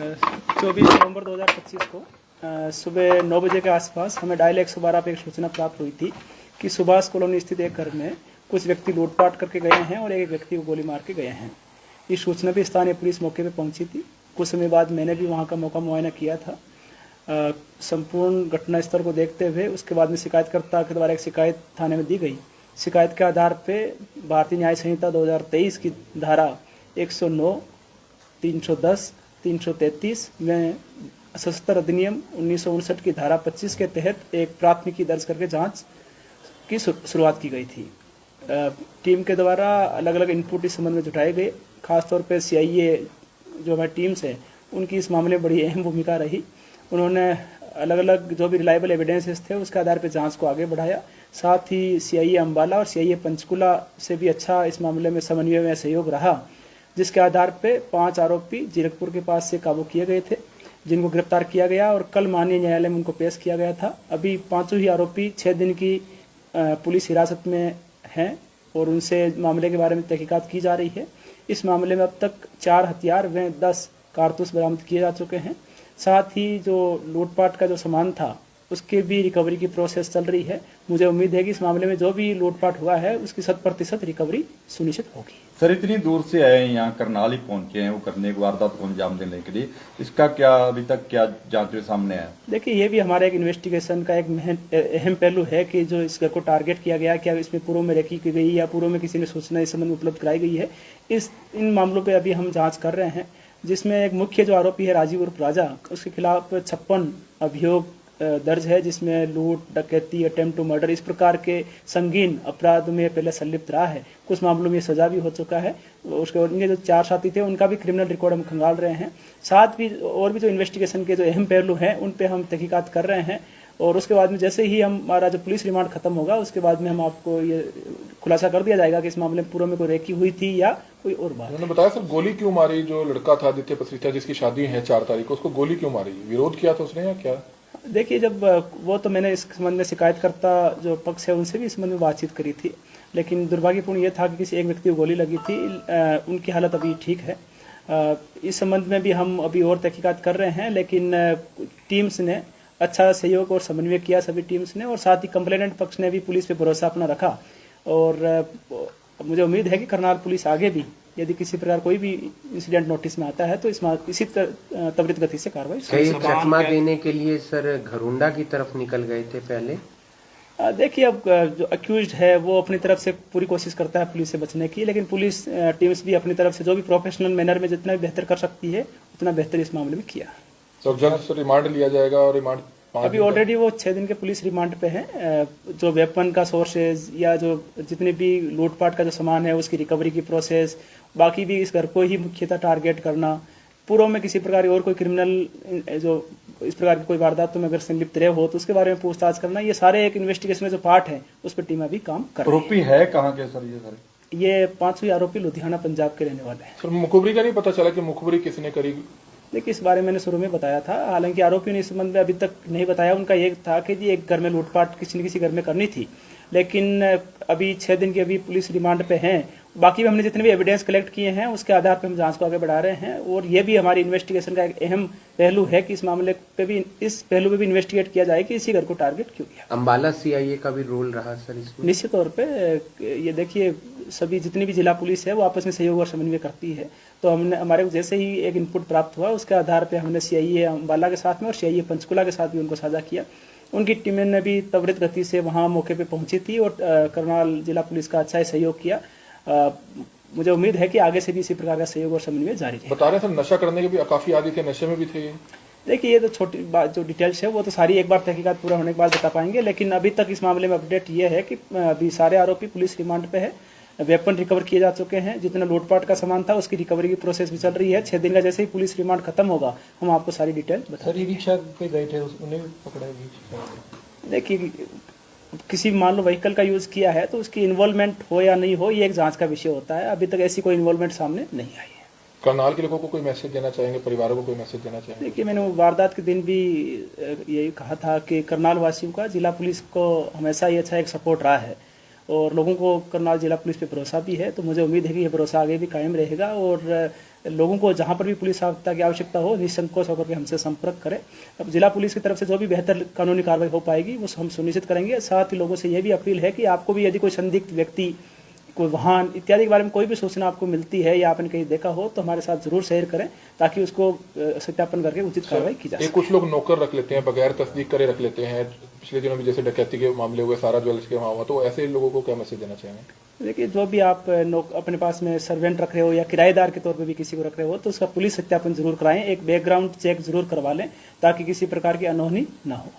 24 नवंबर 2025 को सुबह 9 बजे के आसपास हमें डायल 112 पे एक सूचना प्राप्त हुई थी कि सुभाष कॉलोनी स्थित एक घर में कुछ व्यक्ति लूटपाट करके गए हैं और एक व्यक्ति को गोली मार के गए हैं। इस सूचना पर स्थानीय पुलिस मौके पर पहुंची थी। कुछ समय बाद मैंने भी वहां का मौका मुआयना किया था। संपूर्ण घटना स्थल को देखते हुए उसके बाद में शिकायतकर्ता के द्वारा एक शिकायत थाने में दी गई। शिकायत के आधार पर भारतीय न्याय संहिता 2023 की धारा 109, 310, 333 में सशस्त्र अधिनियम 1959 की धारा 25 के तहत एक प्राथमिकी दर्ज करके जांच की शुरुआत की गई थी। टीम के द्वारा अलग अलग इनपुट इस संबंध में जुटाए गए। खासतौर पर सीआईए जो हमारी टीम्स है उनकी इस मामले में बड़ी अहम भूमिका रही। उन्होंने अलग अलग जो भी रिलायबल एविडेंसेस थे उसके आधार पर जांच को आगे बढ़ाया। साथ ही सीआईए अम्बाला और सीआईए पंचकुला से भी अच्छा इस मामले में समन्वय में सहयोग रहा, जिसके आधार पे 5 आरोपी जीरकपुर के पास से काबू किए गए थे, जिनको गिरफ्तार किया गया और कल माननीय न्यायालय में उनको पेश किया गया था। अभी 5 ही आरोपी 6 दिन की पुलिस हिरासत में हैं और उनसे मामले के बारे में तहकीकात की जा रही है। इस मामले में अब तक 4 हथियार व 10 कारतूस बरामद किए जा चुके हैं। साथ ही जो लूटपाट का जो सामान था उसके भी रिकवरी की प्रोसेस चल रही है। मुझे उम्मीद है कि इस मामले में जो भी लूटपाट हुआ है उसकी 100% रिकवरी सुनिश्चित होगी। सर, इतनी दूर से आए हैं, यहाँ करनाल ही पहुंचे हैं वो करने की वारदात को अंजाम देने के लिए, इसका क्या अभी तक क्या जांच में सामने आया? देखिए, ये भी हमारे एक इन्वेस्टिगेशन का एक अहम पहलू है कि जो इस घर को टारगेट किया गया, क्या इसमें पूर्व में रेकी की गई या पूर्व में किसी ने सूचना इस संबंध में उपलब्ध कराई गई है। इन मामलों पर अभी हम जाँच कर रहे हैं, जिसमें एक मुख्य जो आरोपी है राजीव उर्फ राजा, उसके खिलाफ 56 अभियोग दर्ज है, जिसमें लूट, डकैती, अटेम्प्ट टू मर्डर इस प्रकार के संगीन अपराध में पहले संलिप्त रहा है। कुछ मामलों में सजा भी हो चुका है। उसके उनके जो 4 साथी थे उनका भी क्रिमिनल रिकॉर्ड हम खंगाल रहे हैं। साथ भी और भी जो इन्वेस्टिगेशन के जो अहम पहलू हैं उन पे हम तहकीकात कर रहे हैं और उसके बाद में जैसे ही हमारा जो पुलिस रिमांड खत्म होगा उसके बाद में हम आपको ये खुलासा कर दिया जाएगा कि इस मामले में पूर्व में कोई रेकी हुई थी या कोई और बात। उन्होंने बताया सर, गोली क्यों मारी? जो लड़का था आदित्य पसरीचा जिसकी शादी है 4 तारीख को, उसको गोली क्यों मारी? विरोध किया था उसने या क्या? देखिए, जब वो तो मैंने इस संबंध में शिकायतकर्ता जो पक्ष है उनसे भी इस संबंध में बातचीत करी थी, लेकिन दुर्भाग्यपूर्ण ये था कि किसी एक व्यक्ति को गोली लगी थी। उनकी हालत अभी ठीक है। इस संबंध में भी हम अभी और तहकीकात कर रहे हैं, लेकिन टीम्स ने अच्छा सहयोग और समन्वय किया सभी टीम्स ने, और साथ ही कंप्लेनेंट पक्ष ने भी पुलिस पे भरोसा अपना रखा। और मुझे उम्मीद है कि करनाल पुलिस आगे भी यदि किसी प्रकार कोई भी इंसिडेंट नोटिस में आता है तो इसी त्वरित गति से कार्रवाई। कई चकमा देने के लिए सर घरुंडा की तरफ निकल गए थे पहले। देखिए, अब जो अक्यूज्ड है वो अपनी तरफ से पूरी कोशिश करता है पुलिस से बचने की, लेकिन पुलिस टीम्स भी अपनी तरफ से जो भी प्रोफेशनल मैनर में जितना भी बेहतर कर सकती है उतना बेहतर इस मामले में किया। तो जल्द रिमांड लिया जाएगा और रिमांड अभी ऑलरेडी वो 6 दिन के पुलिस रिमांड पे हैं। जो वेपन का सोर्सेज या जो जितने भी लूटपाट का जो सामान है उसकी रिकवरी की प्रोसेस, बाकी भी इस घर को ही मुख्यतः टारगेट करना, पूर्व में किसी प्रकार और कोई क्रिमिनल जो इस प्रकार की कोई वारदातों में अगर संलिप्त रहे हो तो उसके बारे में पूछताछ करना, ये सारे एक इन्वेस्टिगेशन में जो पार्ट है उस पर टीम अभी काम कर रही है। आरोपी है कहाँ के सर ये सारे? ये 5 आरोपी लुधियाना पंजाब के रहने वाले हैं। सर, मुखबरी का नहीं पता चला कि मुखबरी किसने करी? देखिए, इस बारे में मैंने शुरू में बताया था। हालांकि आरोपियों ने इस संबंध में अभी तक नहीं बताया। उनका ये था कि जी एक घर में लूटपाट किसी न किसी घर में करनी थी, लेकिन अभी 6 दिन की अभी पुलिस रिमांड पे हैं। बाकी भी हमने जितने भी एविडेंस कलेक्ट किए हैं उसके आधार पर हम जांच को आगे बढ़ा रहे हैं, और ये भी हमारी इन्वेस्टिगेशन का एक अहम पहलू है कि इस मामले पे भी इन्वेस्टिगेट किया जाए कि इसी घर को टारगेट क्यों किया। अम्बाला सीआईए का भी रोल रहा सर इसमें? निश्चित तौर पे ये देखिए, सभी जितनी भी जिला पुलिस है वो आपस में सहयोग और समन्वय करती है। तो हमने हमारे जैसे ही एक इनपुट प्राप्त हुआ उसके आधार पर हमने सीआईए अम्बाला के साथ में और सीआईए पंचकुला के साथ भी उनको साझा किया। उनकी टीमें ने भी त्वरित गति से वहाँ मौके पे पहुंची थी और करनाल जिला पुलिस का अच्छा सहयोग किया। मुझे उम्मीद है कि आगे से भी इसी प्रकार का सहयोग और समन्वय जारी रहेगा। बता रहे थे नशा करने के भी काफी आदी थे, नशे में भी थे। देखिए, ये तो छोटी बात, जो डिटेल्स है वो तो सारी एक बार तहकीकात पूरा होने के बाद बता पाएंगे, लेकिन अभी तक इस मामले में अपडेट ये है कि अभी सारे आरोपी पुलिस रिमांड पे है। वेपन रिकवर किए जा चुके हैं। जितना लूटपाट का सामान था उसकी रिकवरी की प्रोसेस भी चल रही है। 6 दिन का जैसे ही पुलिस रिमांड खत्म होगा हम आपको सारी डिटेल बता। सर, रिक्शा पे गए थे, उन्हें पकड़ा गया? देखिए, किसी मान लो व्हीकल का यूज किया है तो उसकी इन्वॉल्वमेंट हो या नहीं हो ये एक जांच का विषय होता है। अभी तक ऐसी कोई इन्वॉल्वमेंट सामने नहीं आई है। करनाल के लोगों को कोई मैसेज देना चाहेंगे, परिवारों को कोई मैसेज देना चाहेंगे? देखिए, मैंने वारदात के दिन भी यही कहा था कि करनाल वासियों का जिला पुलिस को हमेशा ही अच्छा एक सपोर्ट रहा है और लोगों को करनाल जिला पुलिस पे भरोसा भी है। तो मुझे उम्मीद है कि यह भरोसा आगे भी कायम रहेगा और लोगों को जहां पर भी पुलिस सहायता की आवश्यकता हो निसंकोच होकर के हमसे संपर्क करें। अब जिला पुलिस की तरफ से जो भी बेहतर कानूनी कार्रवाई हो पाएगी वो हम सुनिश्चित करेंगे। साथ ही लोगों से यह भी अपील है कि आपको भी यदि कोई संदिग्ध व्यक्ति, कोई वाहन इत्यादि के बारे में कोई भी सूचना आपको मिलती है या आपने कहीं देखा हो तो हमारे साथ जरूर शेयर करें ताकि उसको सत्यापन करके उचित कार्रवाई की जा सके। कुछ लोग नौकर रख लेते हैं, बगैर तस्दीक करे रख लेते हैं। पिछले दिनों में जैसे डकैती के मामले हुए, सारा ज्वेलर्स के वहाँ हुआ, तो ऐसे लोगों को क्या मैसेज देना चाहेंगे? देखिए, जो भी आप अपने पास में सर्वेंट रख रहे हो या किराएदार के तौर पे भी किसी को रख रहे हो तो उसका पुलिस सत्यापन जरूर कराएं, एक बैकग्राउंड चेक जरूर करवा लें ताकि किसी प्रकार की अनहोनी ना हो।